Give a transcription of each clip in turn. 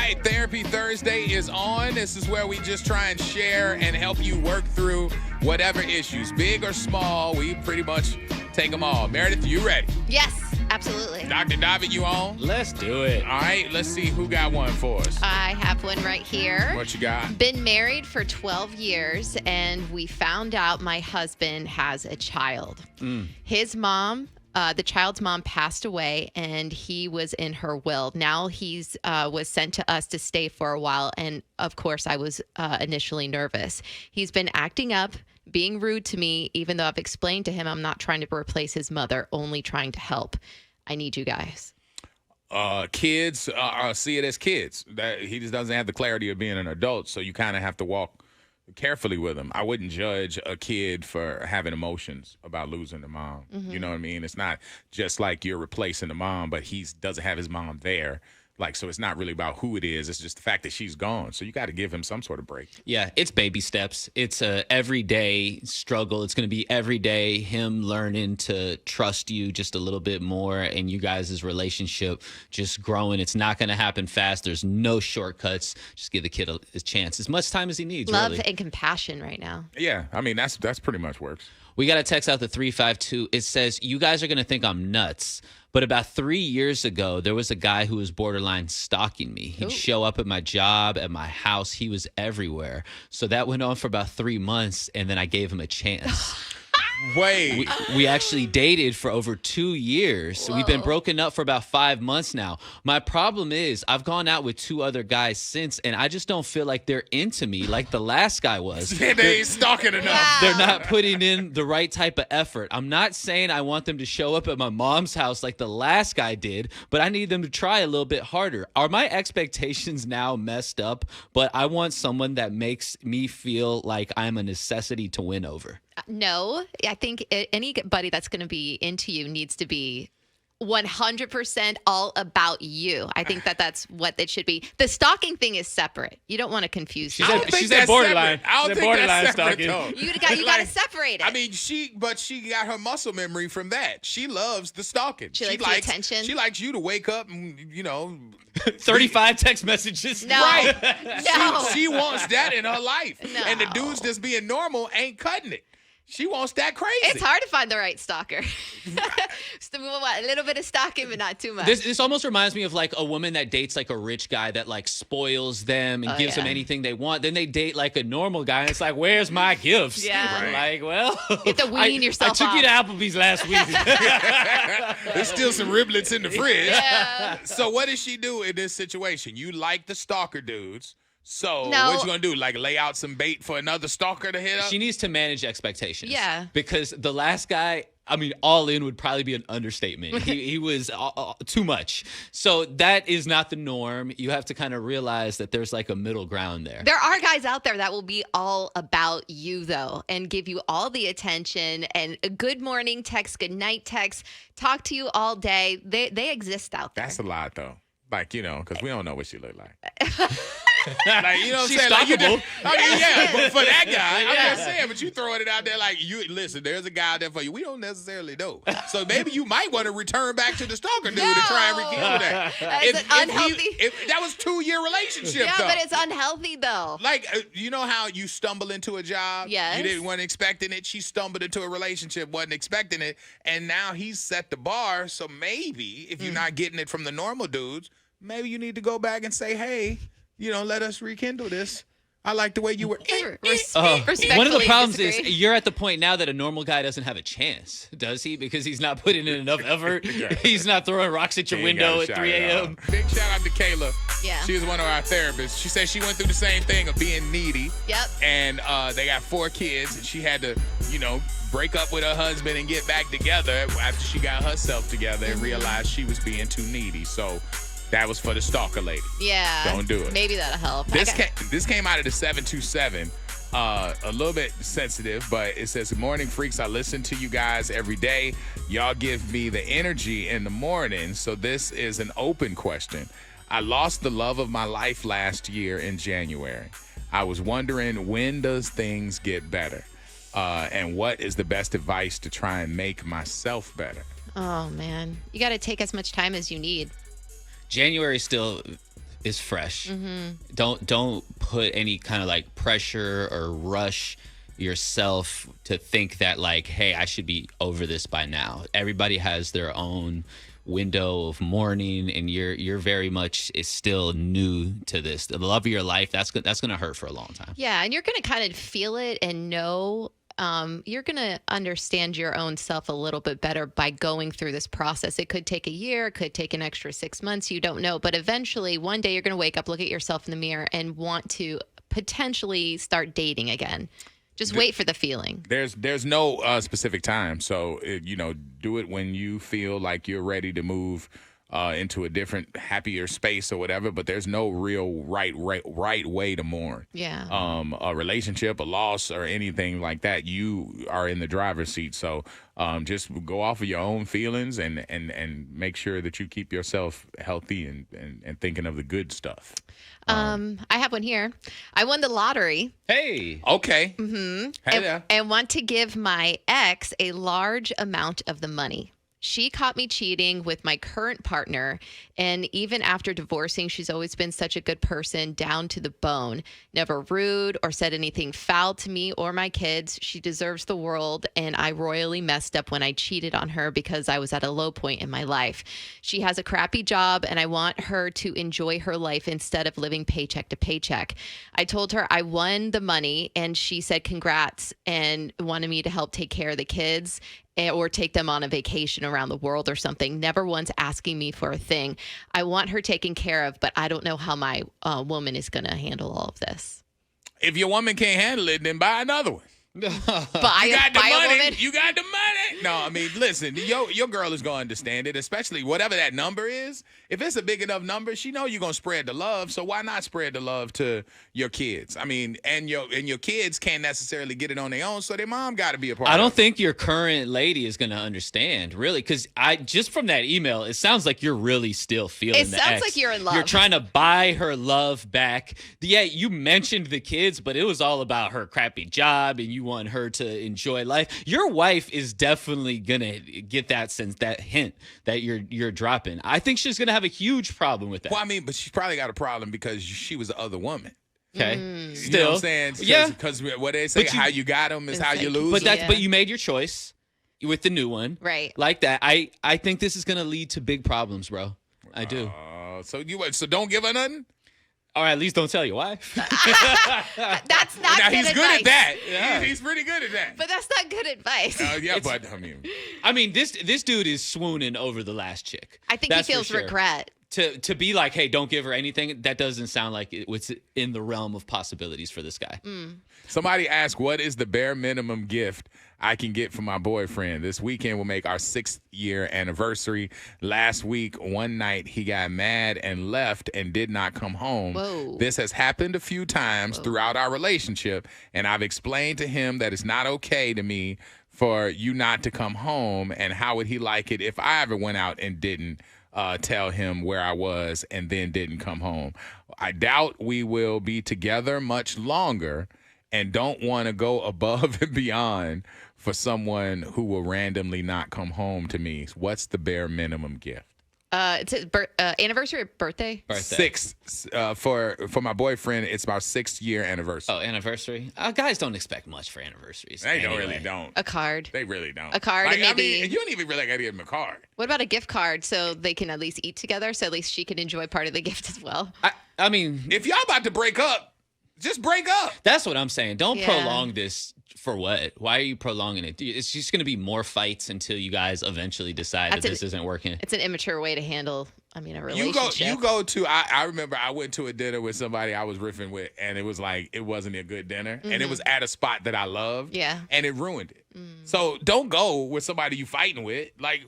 right, Therapy Thursday is on. This is where we just try and share and help you work through whatever issues, big or small. We pretty much take them all. Meredith, you ready? Yes, absolutely. Dr. David, you on? Let's do it. All right, let's see who got one for us. I have one right here. What you got? Been married for 12 years, and we found out my husband has a child. His mom, the child's mom, passed away, and he was in her will. Now he's was sent to us to stay for a while, and of course I was initially nervous. He's been acting up, being rude to me, even though I've explained to him I'm not trying to replace his mother, only trying to help. I need you guys. Kids see it as kids. That he just doesn't have the clarity of being an adult, so you kind of have to walk carefully with him. I wouldn't judge a kid for having emotions about losing the mom. You know what I mean? It's not just like you're replacing the mom, but he doesn't have his mom there. Like, so it's not really about who it is. It's just the fact that she's gone. So you got to give him some sort of break. Yeah, it's baby steps. It's a everyday struggle. It's going to be every day him learning to trust you just a little bit more and you guys' relationship just growing. It's not going to happen fast. There's no shortcuts. Just give the kid a chance. As much time as he needs, Love really. and compassion right now. Yeah, I mean, that's pretty much works. We got a text out to 352. It says, you guys are going to think I'm nuts, but about 3 years ago, there was a guy who was borderline stalking me. He'd show up at my job, at my house. He was everywhere. So that went on for about 3 months, and then I gave him a chance. Wait. We actually dated for over 2 years. So we've been broken up for about 5 months now. My problem is I've gone out with 2 other guys since, and I just don't feel like they're into me like the last guy was. They ain't stalking enough. They're not putting in the right type of effort. I'm not saying I want them to show up at my mom's house like the last guy did, but I need them to try a little bit harder. Are my expectations now messed up? But I want someone that makes me feel like I'm a necessity to win over. No, I think anybody that's going to be into you needs to be 100% all about you. I think that's what it should be. The stalking thing is separate. You don't want to confuse She's them. at borderline. I don't She's at think borderline that's separate, stalking. though. You got to separate it. I mean, she got her muscle memory from that. She loves the stalking. She likes the attention. She likes you to wake up and, 35 text messages. No. Right. No. She wants that in her life. No. And the dudes that's being normal ain't cutting it. She wants that crazy. It's hard to find the right stalker. Just a little bit of stalking, but not too much. This almost reminds me of like a woman that dates like a rich guy that like spoils them and gives them anything they want. Then they date like a normal guy and it's like, where's my gifts? Yeah. Like, Right. well, You have to wean yourself I took you to Applebee's last week. There's still some riblets in the fridge. Yeah. So what does she do in this situation? You like the stalker dudes. So No. what you gonna do? Like lay out some bait for another stalker to hit up? She needs to manage expectations. Yeah. Because the last guy, I mean, all in would probably be an understatement. He was too much. So that is not the norm. You have to kind of realize that there's like a middle ground there. There are guys out there that will be all about you, though, and give you all the attention and a good morning text, good night text, talk to you all day. They exist out there. That's a lot, though. Like, because we don't know what she look like. Like, you know what I'm She's saying? Like, stalkable. but for that guy, I'm just saying, but you throwing it out there like, listen, there's a guy out there for you. We don't necessarily know. So maybe you might want to return back to the stalker dude to try and rekindle that. It's unhealthy. That was 2-year relationship, Yeah, though. but it's unhealthy, though. Like, you know how you stumble into a job? Yes. You weren't expecting it. She stumbled into a relationship, wasn't expecting it. And now he's set the bar. So maybe if you're not getting it from the normal dudes, maybe you need to go back and say, hey, let us rekindle this. I like the way you were. One of the problems is you're at the point now that a normal guy doesn't have a chance, does he? Because he's not putting in enough effort. He's not throwing rocks at your window at 3 a.m. Big shout out to Kayla. Yeah. She was one of our therapists. She said she went through the same thing of being needy. Yep. And they got 4 kids, and she had to, break up with her husband and get back together after she got herself together and realized she was being too needy. So that was for the stalker lady. Yeah. Don't do it. Maybe that'll help. This came out of the 727. A little bit sensitive, but it says, "Good morning, freaks. I listen to you guys every day. Y'all give me the energy in the morning. So this is an open question. I lost the love of my life last year in January. I was wondering, when does things get better? And what is the best advice to try and make myself better?" Oh, man. You got to take as much time as you need. January still is fresh. Mm-hmm. Don't put any kind of like pressure or rush yourself to think that like, hey, I should be over this by now. Everybody has their own window of mourning, and you're very much is still new to this. The love of your life, that's gonna hurt for a long time. Yeah, and you're gonna kind of feel it and know. You're going to understand your own self a little bit better by going through this process. It could take a year, it could take an extra 6 months. You don't know. But eventually, one day you're going to wake up, look at yourself in the mirror, and want to potentially start dating again. Just wait for the feeling. There's no specific time. So, do it when you feel like you're ready to move into a different, happier space or whatever. But there's no real right way to mourn. Yeah. A relationship, a loss, or anything like that. You are in the driver's seat. So just go off of your own feelings and make sure that you keep yourself healthy and thinking of the good stuff. I have one here. I won the lottery. Hey. Okay. Mm-hmm. Hey there. And want to give my ex a large amount of the money. She caught me cheating with my current partner, and even after divorcing, she's always been such a good person, down to the bone. Never rude or said anything foul to me or my kids. She deserves the world, and I royally messed up when I cheated on her because I was at a low point in my life. She has a crappy job, and I want her to enjoy her life instead of living paycheck to paycheck. I told her I won the money, and she said congrats and wanted me to help take care of the kids or take them on a vacation around the world or something, never once asking me for a thing. I want her taken care of, but I don't know how my woman is going to handle all of this. If your woman can't handle it, then buy another one. Buy You got the a money. woman? You got the money. No, I mean, listen, your girl is going to understand it, especially whatever that number is. If it's a big enough number, she know you're going to spread the love. So why not spread the love to your kids? I mean, and your kids can't necessarily get it on their own, so their mom got to be a part of it. I don't think your current lady is going to understand, really, because just from that email, it sounds like you're really still feeling the sounds ex. like you're in love. You're trying to buy her love back. Yeah, you mentioned the kids, but it was all about her crappy job, and you want her to enjoy life. Your wife is definitely going to get that sense, that hint that you're dropping. I think she's going to have a huge problem with that. Well, I mean, but she's probably got a problem because she was the other woman. Okay. You know what I'm saying? Yeah. Because what they say, how you got them is how you lose But them. but you made your choice with the new one. Right. Like that. I think this is going to lead to big problems, bro. I do. So don't give her nothing? Or at least don't tell your wife. That's not Now, good he's advice. good at that. Yeah. He's pretty good at that. But that's not good advice. But I mean, this dude is swooning over the last chick. I think That's he for feels sure. regret. To be like, hey, don't give her anything, that doesn't sound like it's in the realm of possibilities for this guy. Somebody asked, what is the bare minimum gift I can get for my boyfriend? This weekend will make our 6th-year anniversary. Last week, one night, he got mad and left and did not come home. Whoa. This has happened a few times throughout our relationship, and I've explained to him that it's not okay to me for you not to come home, and how would he like it if I ever went out and didn't tell him where I was and then didn't come home. I doubt we will be together much longer and don't want to go above and beyond for someone who will randomly not come home to me. What's the bare minimum gift? It's his anniversary or birthday? Six. For my boyfriend, it's our 6th-year anniversary. Oh, anniversary? Guys don't expect much for anniversaries. They anyway. really don't. A card. They really don't. A card, and maybe- I mean, you don't even really got to give him a card. What about a gift card so they can at least eat together, so at least she can enjoy part of the gift as well? I mean, If y'all about to break up, just break up. that's what I'm saying. Don't Yeah. prolong this for what? Why are you prolonging it? It's just going to be more fights until you guys eventually decide that this isn't working. It's an immature way to handle, a You relationship. go to. I remember I went to a dinner with somebody I was riffing with, and it was like it wasn't a good dinner, and it was at a spot that I loved. Yeah. and it ruined it. So don't go with somebody you fighting with. Like,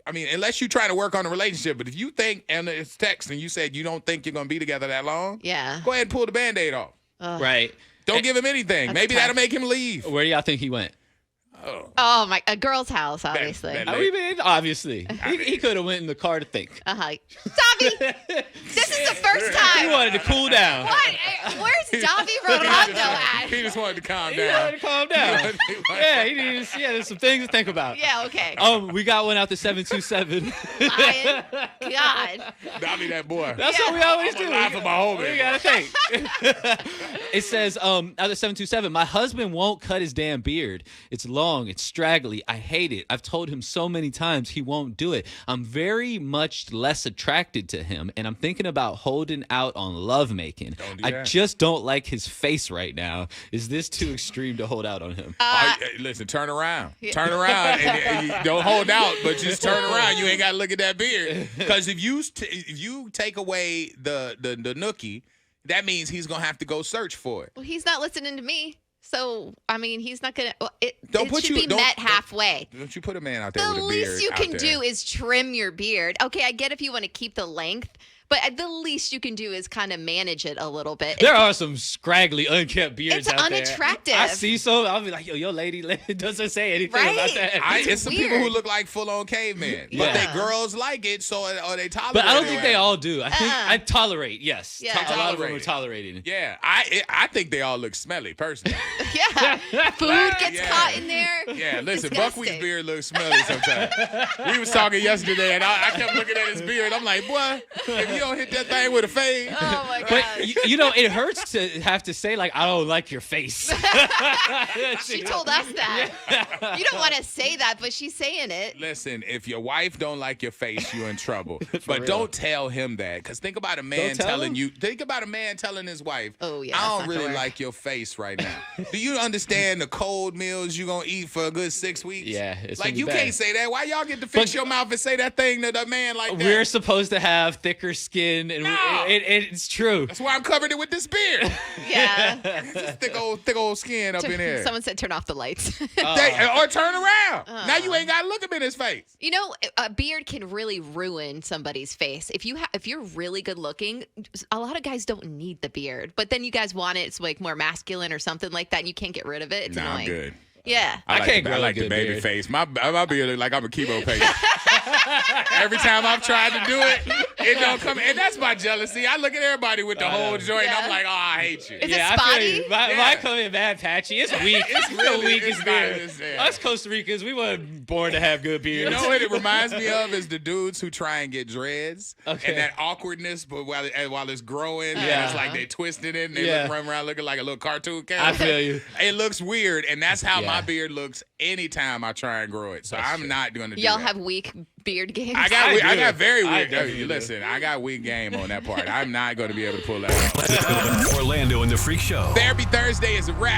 I mean, unless you're trying to work on a relationship. But if you think, and it's text, and you said you don't think you're gonna be together that long, Yeah. go ahead and pull the Band-Aid off. Right. Don't give him anything. That's Maybe tough. that'll make him leave. Where do y'all think he went? Oh, a girl's house, obviously. that- I mean, obviously. He could have went in the car to think. Tommy, this is the first He time. wanted to cool down. What? Where's Davi Rolando at? He just wanted to calm You down. gotta calm down. Yeah, he needs. Yeah, there's some things to think about. Yeah, okay. We got one out to 727. Ryan, God. Dobby, that boy. That's what we always do. Laugh at my homie. We gotta think. It says, out of 727, my husband won't cut his damn beard. It's long, it's straggly. I hate it. I've told him so many times he won't do it. I'm very much less attracted to him, and I'm thinking about holding out on lovemaking. Don't do I that. just don't like his face right now. Is this too extreme to hold out on him? Listen, turn around. Turn around. And you don't hold out, but just turn around. You ain't got to look at that beard. Because if you take away the nookie, that means he's going to have to go search for it. Well, he's not listening to me. So, I mean, he's not going to. It Don't should be met halfway. Don't you put a man out there The with a beard least you out can there. do is trim your beard. Okay, I get if you want to keep the length, but the least you can do is kind of manage it a little bit. There are some scraggly, unkept beards It's out there. unattractive. I see some. I'll be like, yo, lady doesn't say anything Right? about that. It's some weird. people who look like full-on cavemen, but Yeah. they girls like it, so or they tolerate it. But I don't think they all do. I think I tolerate. Yes, Yeah. a lot of them Tolerate are it. tolerating it. Yeah, I think they all look smelly, personally. Yeah. Food gets Yeah. caught in there. Yeah, listen, Disgusting. Buckwheat's beard looks smelly sometimes. We was talking yesterday, and I kept looking at his beard. I'm like, boy, if you don't hit that thing with a fade. Oh, my But God. you know, it hurts to have to say like, I don't like your face. She told us that. You don't want to say that, but she's saying it. Listen, if your wife don't like your face, you're in trouble. But real. don't tell him that, because think about a man Don't tell telling him? you. Think about a man telling his wife, Oh, yeah, I that's don't not gonna really work. like your face right now. Do you understand the cold meals you're gonna eat for a good 6 weeks? Yeah, it's like gonna be you bad. can't say that. Why y'all get to fix But- your mouth and say that thing to the man like that? We're supposed to have thicker skin, and No. it's true. That's why I'm covered it with this beard. Yeah. This thick old skin up in here. Someone said turn off the lights. Or turn around. Now you ain't got to look him in his face. You know, a beard can really ruin somebody's face. If you're really good looking, a lot of guys don't need the beard, but then you guys want it. It's like more masculine or something like that, and you can't get rid of it. It's Nah, I'm annoying. good. Yeah. I can't grow I a like the good baby beard. face. My beard look like I'm a chemo patient. Every time I've tried to do it, it don't come. And that's my jealousy. I look at everybody with the whole joint, and I'm Yeah. like, oh, I hate you. Is Yeah, it I feel spotty? you. Mine Yeah. come in bad patchy. It's weak. It's the really- weakest it's beard. not- it's- Us Costa Ricans, we weren't born to have good You beards. know what it reminds me of is the dudes who try and get dreads Okay. and that awkwardness, but while it's growing, and Yeah. it's like they twisted it and they Yeah. run around looking like a little cartoon I character. feel you. It looks weird, and that's how Yeah. my beard looks anytime I try and grow it. So That's I'm true. not going to do Y'all that. have weak beard games. I I got do. very I weird. definitely do. Listen, I got weak game on that part. I'm not going to be able to pull that off. Orlando and the Freak Show. Therapy Thursday is a wrap.